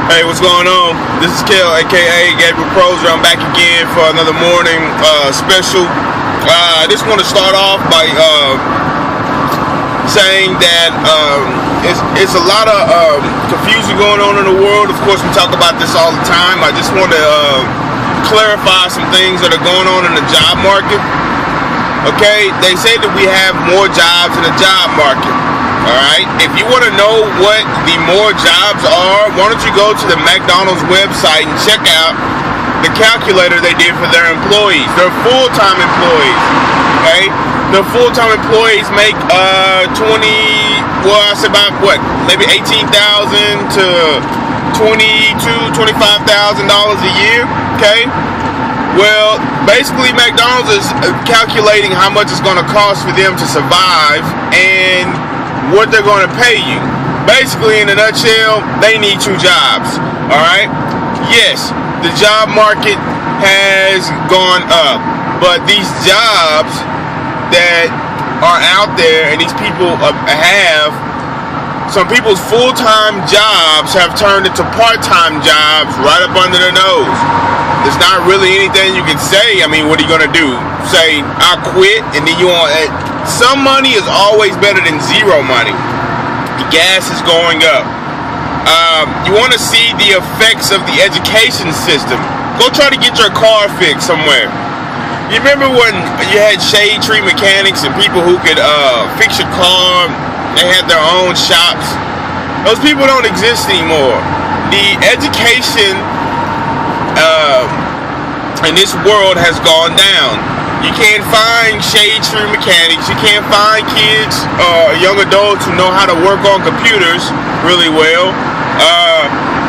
Hey, what's going on? This is Kel, aka Gabriel. I'm back again for another morning special. I just want to start off by saying that it's a lot of confusion going on in the world. Of course, we talk about this all the time. I just want to clarify some things that are going on in the job market. Okay, they say that we have more jobs in the job market. Alright, if you want to know what the more jobs are, why don't you go to the McDonald's website and check out the calculator they did for their employees. They're full-time employees, okay? The full-time employees make maybe $18,000 to $25,000 a year, okay? Well, basically McDonald's is calculating how much it's going to cost for them to survive and what they're going to pay you. Basically, in a nutshell, they need two jobs. Alright? Yes, the job market has gone up, but these jobs that are out there and these people have, some people's full-time jobs have turned into part-time jobs right up under their nose. There's not really anything you can say. I mean, what are you going to do? Say, I'll quit, and then you want some money is always better than zero money. The gas is going up. You want to see the effects of the education system. Go try to get your car fixed somewhere. You remember when you had shade tree mechanics and people who could fix your car? They had their own shops. Those people don't exist anymore. The education in this world has gone down. You can't find shade tree mechanics. You can't find kids, young adults who know how to work on computers really well.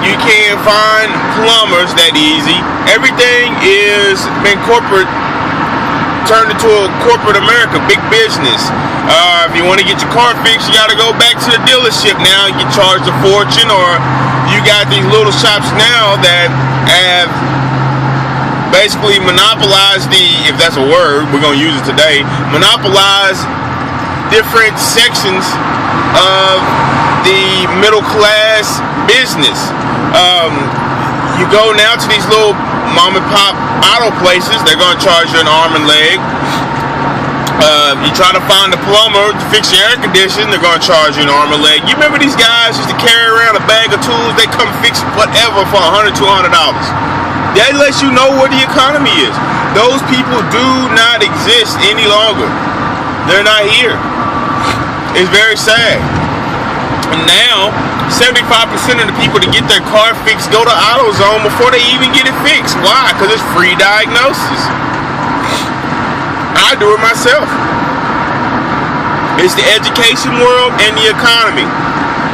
You can't find plumbers that easy. Everything is been turned into a corporate America, big business. If you want to get your car fixed, you got to go back to the dealership now and get charged a fortune, or you got these little shops now that have basically monopolize if that's a word, we're going to use it today, monopolize different sections of the middle class business. You go now to these little mom and pop auto places, they're going to charge you an arm and leg. You try to find a plumber to fix your air conditioning, they're going to charge you an arm and leg. You remember these guys used to carry around a bag of tools, they come fix whatever for $100, $200. That lets you know where the economy is. Those people do not exist any longer. They're not here. It's very sad. And now, 75% of the people to get their car fixed go to AutoZone before they even get it fixed. Why? Because it's free diagnosis. I do it myself. It's the education world and the economy.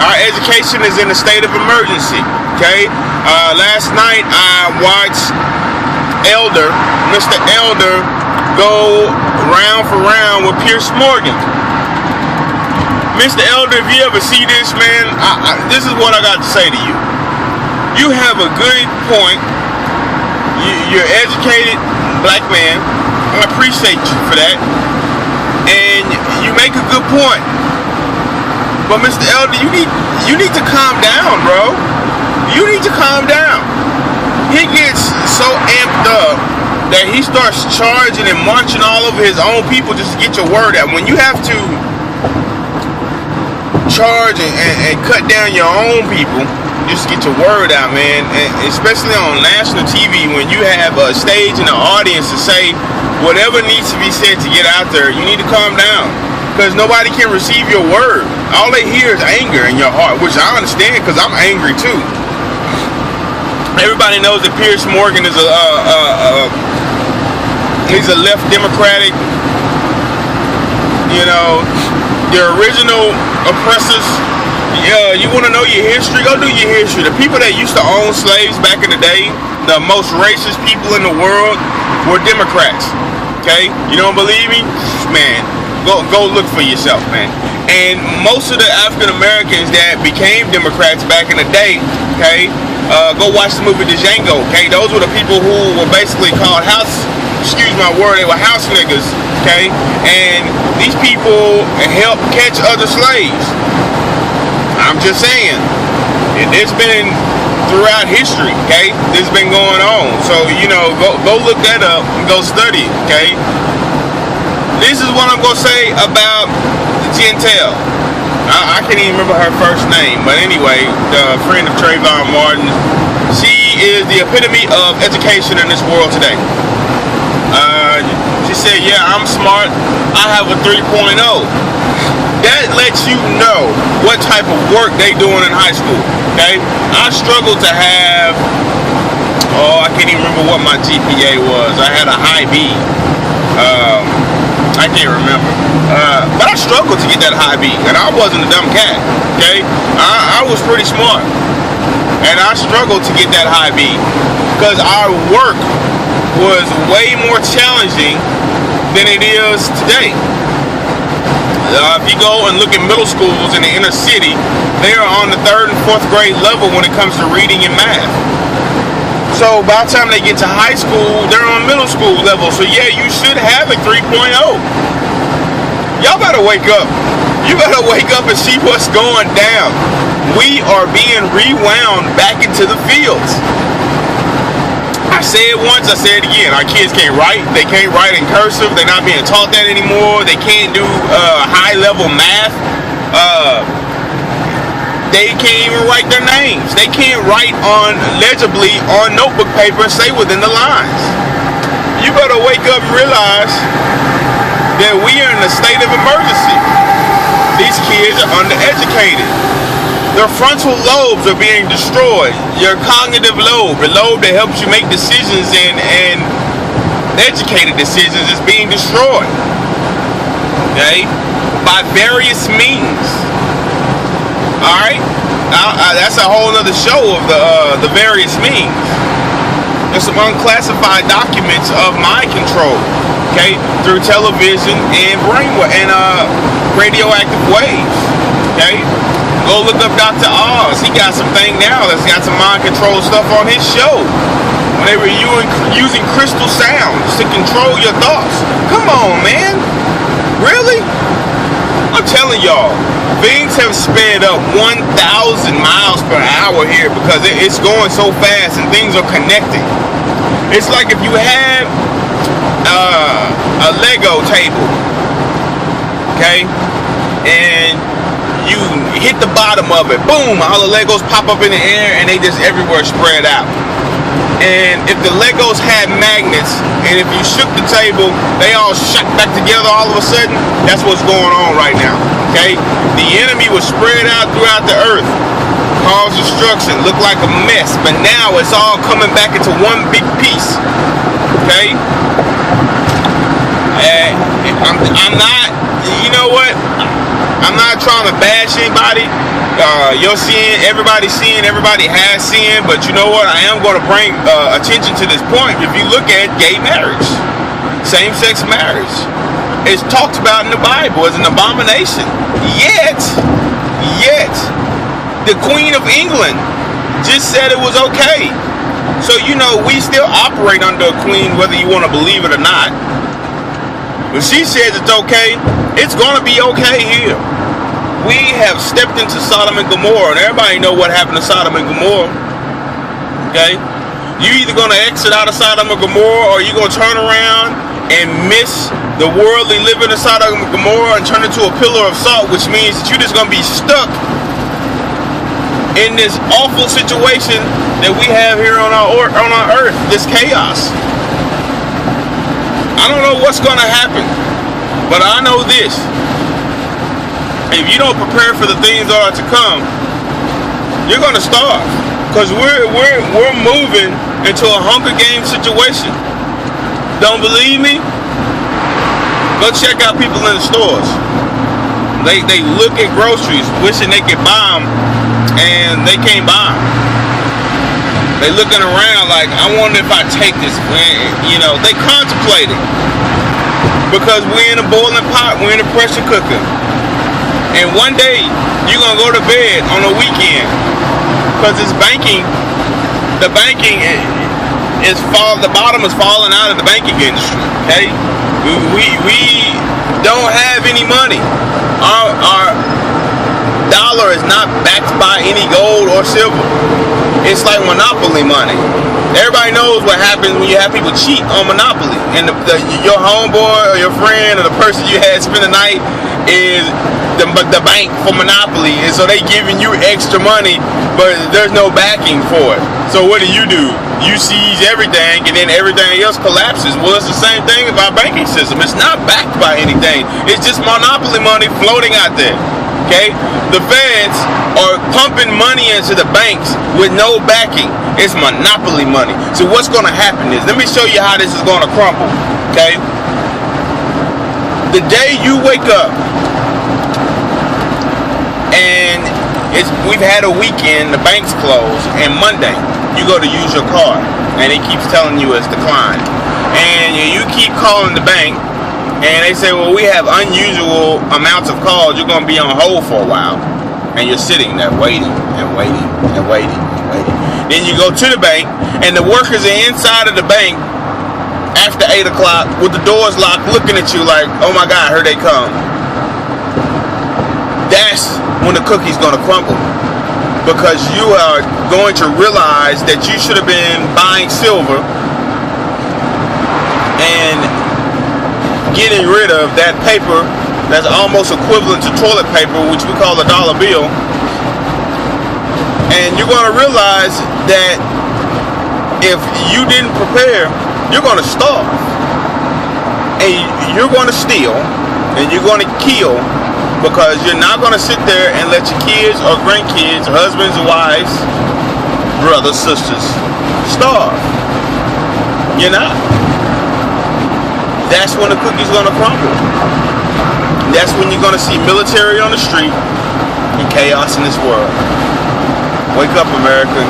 Our education is in a state of emergency. Okay? Last night I watched Mr. Elder, go round for round with Pierce Morgan. Mr. Elder, if you ever see this, man, this is what I got to say to you. You have a good point. You're educated black man. I appreciate you for that. And you make a good point. But Mr. Elder, you need to calm down, bro. You need to calm down. He gets so amped up that he starts charging and marching all over his own people just to get your word out. When you have to charge and cut down your own people just to get your word out, man, and especially on national TV when you have a stage and an audience to say whatever needs to be said to get out there, you need to calm down. Because nobody can receive your word. All they hear is anger in your heart, which I understand because I'm angry too. Everybody knows that Pierce Morgan is he's a left Democratic, the original oppressors. You want to know your history? Go do your history. The people that used to own slaves back in the day, the most racist people in the world, were Democrats. Okay? You don't believe me? Man, go look for yourself, man. And most of the African Americans that became Democrats back in the day, okay, go watch the movie Django, okay? Those were the people who were basically called they were house niggas, okay? And these people helped catch other slaves. I'm just saying, there's been throughout history, okay? This has been going on. So, you know, go look that up and go study it, okay? This is what I'm going to say about Gentile. I can't even remember her first name, but anyway, the friend of Trayvon Martin, she is the epitome of education in this world today. She said, yeah, I'm smart. I have a 3.0. That lets you know what type of work they doing in high school, okay? I struggled to have, I can't even remember what my GPA was. I had a high B. I can't remember. But I struggled to get that high B, and I wasn't a dumb cat, okay? I was pretty smart, and I struggled to get that high B because our work was way more challenging than it is today. If you go and look at middle schools in the inner city, they are on the 3rd and 4th grade level when it comes to reading and math. So by the time they get to high school, they're on middle school level. So yeah, you should have a 3.0. Y'all better wake up. You better wake up and see what's going down. We are being rewound back into the fields. I said it once, I said it again. Our kids can't write. They can't write in cursive. They're not being taught that anymore. They can't do high-level math. They can't even write their names. They can't write legibly on notebook paper and say within the lines. You better wake up and realize that we are in a state of emergency. These kids are undereducated. Their frontal lobes are being destroyed. Your cognitive lobe, the lobe that helps you make decisions and educated decisions, is being destroyed. Okay? By various means. Alright? That's a whole other show of the various means. There's some unclassified documents of mind control. Okay? Through television and brainwave and radioactive waves. Okay? Go look up Dr. Oz. He got some thing now that's got some mind control stuff on his show. When they were using crystal sounds to control your thoughts. Come on, man. Really? I'm telling y'all, things have sped up 1,000 miles per hour here because it's going so fast and things are connecting. It's like if you had a Lego table, okay, and you hit the bottom of it, boom, all the Legos pop up in the air and they just everywhere spread out. And if the Legos had magnets, and if you shook the table, they all shot back together all of a sudden. That's what's going on right now, okay? The enemy was spread out throughout the earth, caused destruction, looked like a mess, but now it's all coming back into one big piece, okay? I'm not, you know what? I'm not trying to bash anybody. You're seeing, everybody has sin, but you know what? I am going to bring attention to this point. If you look at gay marriage, same-sex marriage, it's talked about in the Bible as an abomination. Yet, the Queen of England just said it was okay. So, you know, we still operate under a queen, whether you want to believe it or not. When she says it's okay, it's going to be okay here. We have stepped into Sodom and Gomorrah, and everybody know what happened to Sodom and Gomorrah. Okay? You either going to exit out of Sodom and Gomorrah, or you're going to turn around and miss the worldly living in Sodom and Gomorrah and turn into a pillar of salt, which means that you're just going to be stuck in this awful situation that we have here on our earth, this chaos. I don't know what's going to happen, but I know this. If you don't prepare for the things that are to come, you're going to starve, because we're moving into a Hunger Games situation. Don't believe me? Go check out people in the stores. They look at groceries, wishing they could buy them, and they can't buy them. They looking around like, I wonder if I take this, man. You know, they contemplate it. Because we're in a boiling pot, we're in a pressure cooker. And one day, you're going to go to bed on a weekend. Because it's banking, the banking the bottom is falling out of the banking industry, okay? We don't have any money. dollar is not backed by any gold or silver. It's like monopoly money. Everybody knows what happens when you have people cheat on monopoly, and your homeboy or your friend or the person you had spend the night is the bank for monopoly, and so they giving you extra money, but there's no backing for it. So what do? You seize everything, and then everything else collapses. Well, it's the same thing with our banking system. It's not backed by anything. It's just monopoly money floating out there. Okay? The feds are pumping money into the banks with no backing. It's monopoly money. So what's going to happen is, let me show you how this is going to crumble. Okay? The day you wake up and we've had a weekend, the bank's closed, and Monday you go to use your card and it keeps telling you it's declined, and you keep calling the bank and they say, well, we have unusual amounts of calls, you're going to be on hold for a while, and you're sitting there waiting and waiting and waiting and waiting. Then you go to the bank and the workers are inside of the bank after 8 o'clock with the doors locked, looking at you like, oh my God, here they come. That's when the cookie's going to crumble, because you are going to realize that you should have been buying silver and getting rid of that paper that's almost equivalent to toilet paper, which we call a dollar bill. And you're going to realize that if you didn't prepare, you're going to starve, and you're going to steal, and you're going to kill, because you're not going to sit there and let your kids or grandkids, husbands, wives, brothers, sisters starve. You're not. That's when the cookie's going to crumble. That's when you're going to see military on the street and chaos in this world. Wake up, America,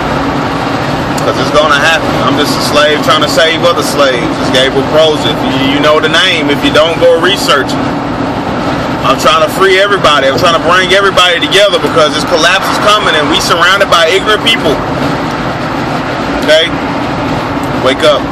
because it's going to happen. I'm just a slave trying to save other slaves. It's Gabriel If you know the name. If you don't, go research it. I'm trying to free everybody. I'm trying to bring everybody together, because this collapse is coming and we surrounded by ignorant people. Okay? Wake up.